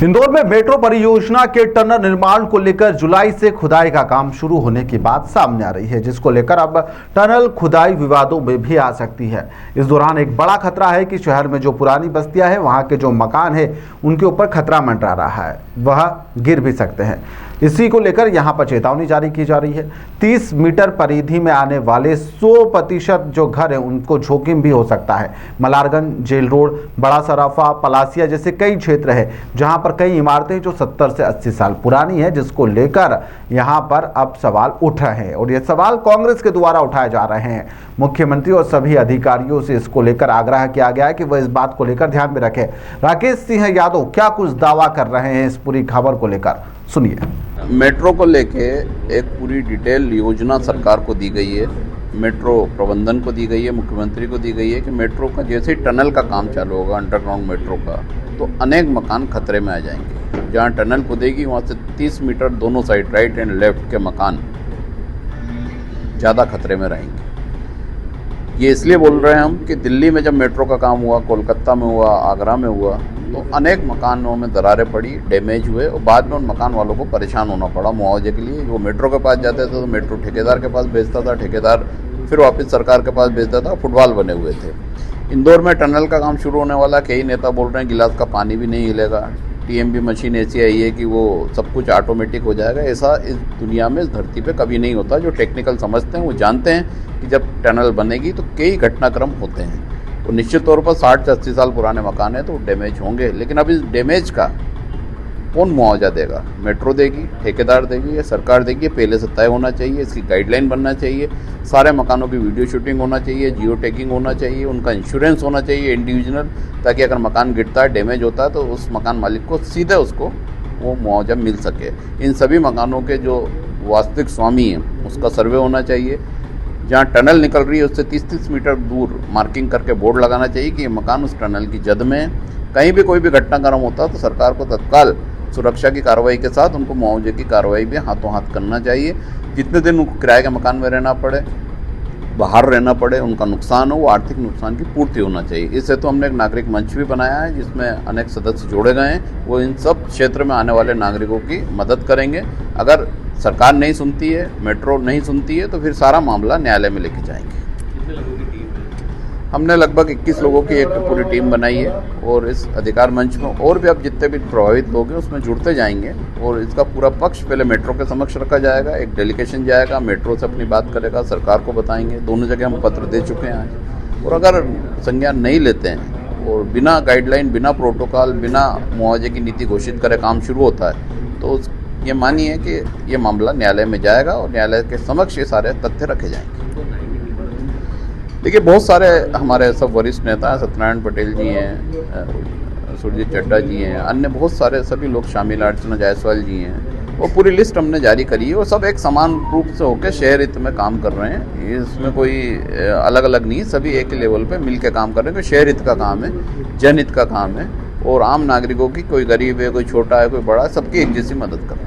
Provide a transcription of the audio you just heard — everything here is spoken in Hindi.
इंदौर में मेट्रो परियोजना के टनल निर्माण को लेकर जुलाई से खुदाई का काम शुरू होने की बात सामने आ रही है, जिसको लेकर अब टनल खुदाई विवादों में भी आ सकती है। इस दौरान एक बड़ा खतरा है कि शहर में जो पुरानी बस्तियां हैं, वहां के जो मकान है, उनके ऊपर खतरा मंडरा रहा है, वह गिर भी सकते हैं। इसी को लेकर यहां पर चेतावनी जारी की जा रही है। 30 मीटर परिधि में आने वाले 100% जो घर है, उनको जोखिम भी हो सकता है। मलारगंज, जेल रोड, बड़ा सराफा, पलासिया जैसे कई क्षेत्र है जहां पर कई इमारतें जो 70 से 80 साल पुरानी है, जिसको लेकर यहां पर अब सवाल उठ रहे हैं और ये सवाल कांग्रेस के द्वारा उठाए जा रहे हैं। मुख्यमंत्री और सभी अधिकारियों से इसको लेकर आग्रह किया गया है कि वह इस बात को लेकर ध्यान में रखें। राकेश सिंह यादव क्या कुछ दावा कर रहे हैं इस पूरी खबर को लेकर, सुनिए। मेट्रो को लेके एक पूरी डिटेल योजना सरकार को दी गई है, मेट्रो प्रबंधन को दी गई है, मुख्यमंत्री को दी गई है कि मेट्रो का जैसे ही टनल का काम चालू होगा, अंडरग्राउंड मेट्रो का, तो अनेक मकान खतरे में आ जाएंगे। जहां टनल खुदेगी वहां से 30 मीटर दोनों साइड, राइट एंड लेफ्ट के मकान ज़्यादा खतरे में रहेंगे। ये इसलिए बोल रहे हैं हम कि दिल्ली में जब मेट्रो का काम हुआ, कोलकाता में हुआ, आगरा में हुआ, तो अनेक मकानों में दरारें पड़ी, डैमेज हुए और बाद में उन मकान वालों को परेशान होना पड़ा मुआवजे के लिए। वो मेट्रो के पास जाते थे तो मेट्रो ठेकेदार के पास भेजता था, ठेकेदार फिर वापस सरकार के पास भेजता था, फुटबॉल बने हुए थे। इंदौर में टनल का काम शुरू होने वाला, कई नेता बोल रहे हैं गिलास का पानी भी नहीं हिलेगा। टीएमबी मशीन ऐसी आई है कि वो सब कुछ ऑटोमेटिक हो जाएगा। ऐसा इस दुनिया में, इस धरती पे कभी नहीं होता। जो टेक्निकल समझते हैं वो जानते हैं कि जब टनल बनेगी तो कई घटनाक्रम होते हैं। तो निश्चित तौर पर 60 से 80 साल पुराने मकान हैं तो डैमेज होंगे, लेकिन अब इस डैमेज का कौन मुआवजा देगा? मेट्रो देगी, ठेकेदार देगी या सरकार देगी? पहले से तय होना चाहिए, इसकी गाइडलाइन बनना चाहिए। सारे मकानों की वीडियो शूटिंग होना चाहिए, जियो टैगिंग होना चाहिए, उनका इंश्योरेंस होना चाहिए इंडिविजुअल, ताकि अगर मकान गिरता है, डैमेज होता है तो उस मकान मालिक को सीधे उसको वो मुआवजा मिल सके। इन सभी मकानों के जो वास्तविक स्वामी हैं उसका सर्वे होना चाहिए। जहाँ टनल निकल रही है उससे 30-30 मीटर दूर मार्किंग करके बोर्ड लगाना चाहिए कि ये मकान उस टनल की जद में है। कहीं भी कोई भी घटनाक्रम होता है तो सरकार को तत्काल सुरक्षा की कार्रवाई के साथ उनको मुआवजे की कार्रवाई भी हाथों हाथ करना चाहिए। जितने दिन उनको किराए के मकान में रहना पड़े, बाहर रहना पड़े, उनका नुकसान हो, वो आर्थिक नुकसान की पूर्ति होना चाहिए। इससे तो हमने एक नागरिक मंच भी बनाया है जिसमें अनेक सदस्य जोड़े गए हैं। वो इन सब क्षेत्र में आने वाले नागरिकों की मदद करेंगे। अगर सरकार नहीं सुनती है, मेट्रो नहीं सुनती है, तो फिर सारा मामला न्यायालय में लेके जाएंगे। हमने लगभग 21 लोगों की एक पूरी टीम बनाई है और इस अधिकार मंच में और भी अब जितने भी प्रभावित लोग हैं उसमें जुड़ते जाएंगे और इसका पूरा पक्ष पहले मेट्रो के समक्ष रखा जाएगा। एक डेलीगेशन जाएगा, मेट्रो से अपनी बात करेगा, सरकार को बताएंगे। दोनों जगह हम पत्र दे चुके हैं आज। और अगर संज्ञान नहीं लेते हैं और बिना गाइडलाइन, बिना प्रोटोकॉल, बिना मुआवजे की नीति घोषित करे काम शुरू होता है तो ये मानिए कि ये मामला न्यायालय में जाएगा और न्यायालय के समक्ष ये सारे तथ्य रखे जाएंगे। देखिए, बहुत सारे हमारे सब वरिष्ठ नेता हैं, सत्यनारायण पटेल जी हैं, सुरजीत चड्ढा जी हैं, अन्य बहुत सारे सभी लोग शामिल, अर्चना जायसवाल जी हैं। वो पूरी लिस्ट हमने जारी करी है और सब एक समान रूप से होकर शहर हित में काम कर रहे हैं। इसमें कोई अलग अलग नहीं, सभी एक ही लेवल पे मिल के काम कर रहे हैं। शहर हित का काम है, जनहित का काम है और आम नागरिकों की, कोई गरीब है, कोई छोटा है, कोई बड़ा है, सबकी एक जैसी मदद कर रहे हैं।